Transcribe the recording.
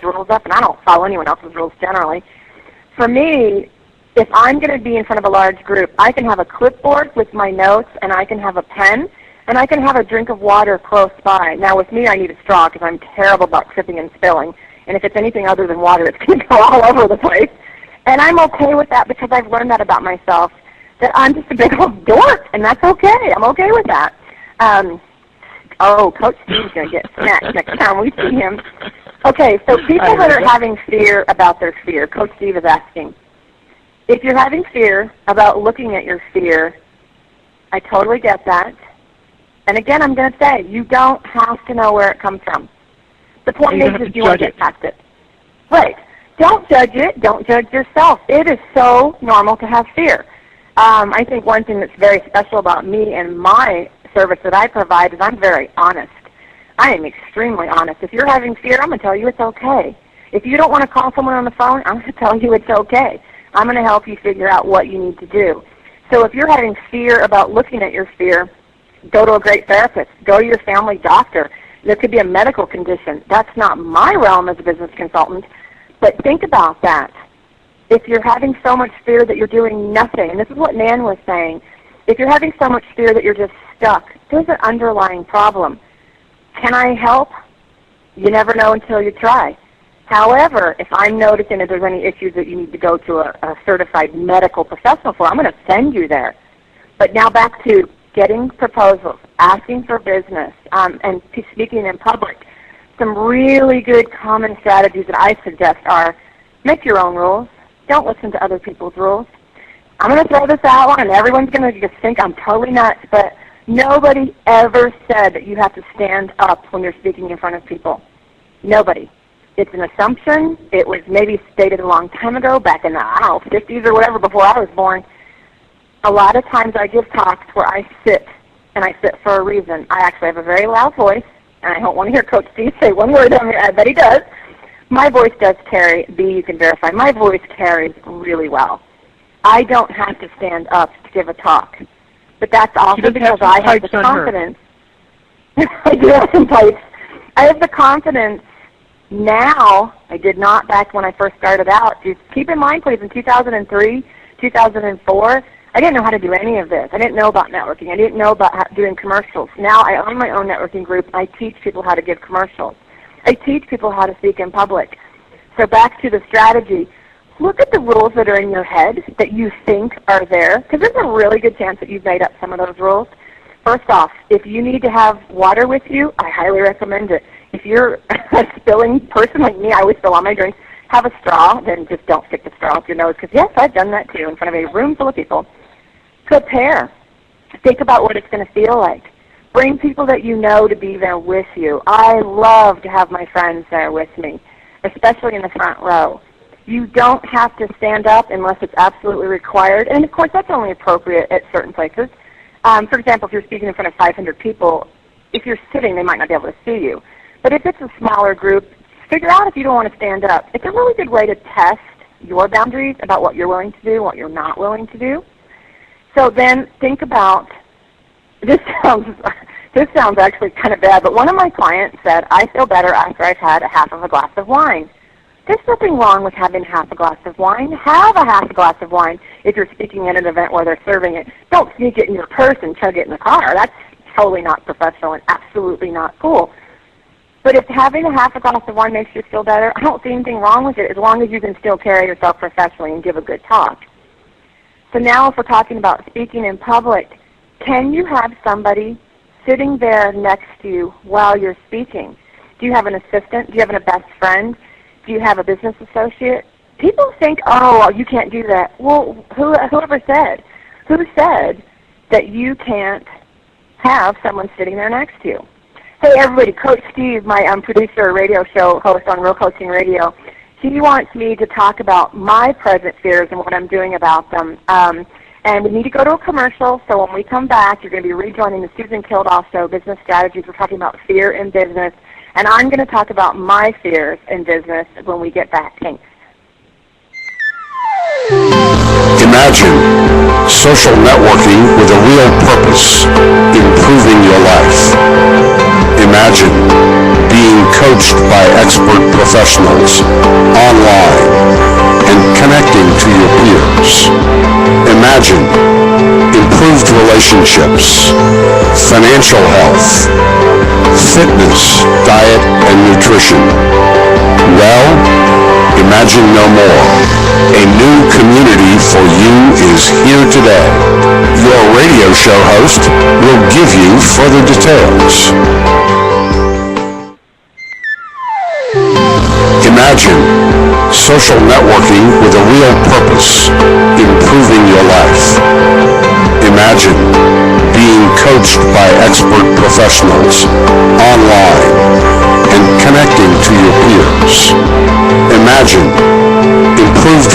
rules up, and I don't follow anyone else's rules generally. For me, if I'm going to be in front of a large group, I can have a clipboard with my notes, and I can have a pen, and I can have a drink of water close by. Now, with me, I need a straw because I'm terrible about tripping and spilling. And if it's anything other than water, it's going to go all over the place. And I'm okay with that because I've learned that about myself, that I'm just a big old dork, and that's okay. I'm okay with that. Coach Steve's going to get smacked next time we see him. Okay, so people that are having fear about their fear, Coach Steve is asking, if you're having fear about looking at your fear, I totally get that. And again, I'm going to say, you don't have to know where it comes from. The point is you want to get past it. Right. Don't judge it. Don't judge yourself. It is so normal to have fear. I think one thing that's very special about me and my service that I provide is I'm very honest. I am extremely honest. If you're having fear, I'm going to tell you it's okay. If you don't want to call someone on the phone, I'm going to tell you it's okay. I'm going to help you figure out what you need to do. So if you're having fear about looking at your fear, go to a great therapist. Go to your family doctor. There could be a medical condition. That's not my realm as a business consultant, but think about that. If you're having so much fear that you're doing nothing, and this is what Nan was saying, if you're having so much fear that you're just stuck, there's an underlying problem. Can I help? You never know until you try. However, if I'm noticing that there's any issues that you need to go to a certified medical professional for, I'm going to send you there. But now back to getting proposals, asking for business, and speaking in public. Some really good common strategies that I suggest are make your own rules. Don't listen to other people's rules. I'm going to throw this out, and everyone's going to just think I'm totally nuts, but nobody ever said that you have to stand up when you're speaking in front of people. Nobody. It's an assumption. It was maybe stated a long time ago, back in the 50s or whatever, before I was born. A lot of times I give talks where I sit, and I sit for a reason. I actually have a very loud voice, and I don't want to hear Coach Steve say one word on me. I bet he does. My voice does carry. B, you can verify. My voice carries really well. I don't have to stand up to give a talk. But that's also because I have the confidence. I do have some pipes. I have the confidence now. I did not back when I first started out. Just keep in mind, please, in 2003, 2004, I didn't know how to do any of this. I didn't know about networking. I didn't know about doing commercials. Now I own my own networking group. I teach people how to give commercials. I teach people how to speak in public. So back to the strategy. Look at the rules that are in your head that you think are there, because there's a really good chance that you've made up some of those rules. First off, if you need to have water with you, I highly recommend it. If you're a spilling person like me, I always spill on my drinks, have a straw, then just don't stick the straw up your nose, because yes, I've done that too in front of a room full of people. Prepare. Think about what it's going to feel like. Bring people that you know to be there with you. I love to have my friends there with me, especially in the front row. You don't have to stand up unless it's absolutely required, and of course that's only appropriate at certain places. For example, if you're speaking in front of 500 people, if you're sitting, they might not be able to see you. But if it's a smaller group, figure out if you don't want to stand up. It's a really good way to test your boundaries about what you're willing to do, what you're not willing to do. So then think about, this sounds actually kind of bad, but one of my clients said, I feel better after I've had a half of a glass of wine. There's nothing wrong with having half a glass of wine. Have a half a glass of wine if you're speaking at an event where they're serving it. Don't sneak it in your purse and chug it in the car. That's totally not professional and absolutely not cool. But if having a half a glass of wine makes you feel better, I don't see anything wrong with it as long as you can still carry yourself professionally and give a good talk. So now if we're talking about speaking in public, can you have somebody sitting there next to you while you're speaking? Do you have an assistant? Do you have a best friend? Do you have a business associate? People think, oh, you can't do that. Well, whoever said? Who said that you can't have someone sitting there next to you? Hey, everybody, Coach Steve, my producer, radio show host on Real Coaching Radio, he wants me to talk about my present fears and what I'm doing about them. And we need to go to a commercial, so when we come back, you're going to be rejoining the Susan Kildaw Show, Business Strategies. We're talking about fear in business. And I'm going to talk about my fears in business when we get back. Thanks. Imagine social networking with a real purpose, improving your life. Imagine being coached by expert professionals online and connecting to your peers. Imagine improved relationships, financial health, fitness, diet, and nutrition. Well, imagine no more. A new community for you is here today. Your radio show host will give you further details. Imagine social networking with a real purpose, improving your life. Imagine being coached by expert professionals online and connecting to your peers. Imagine improved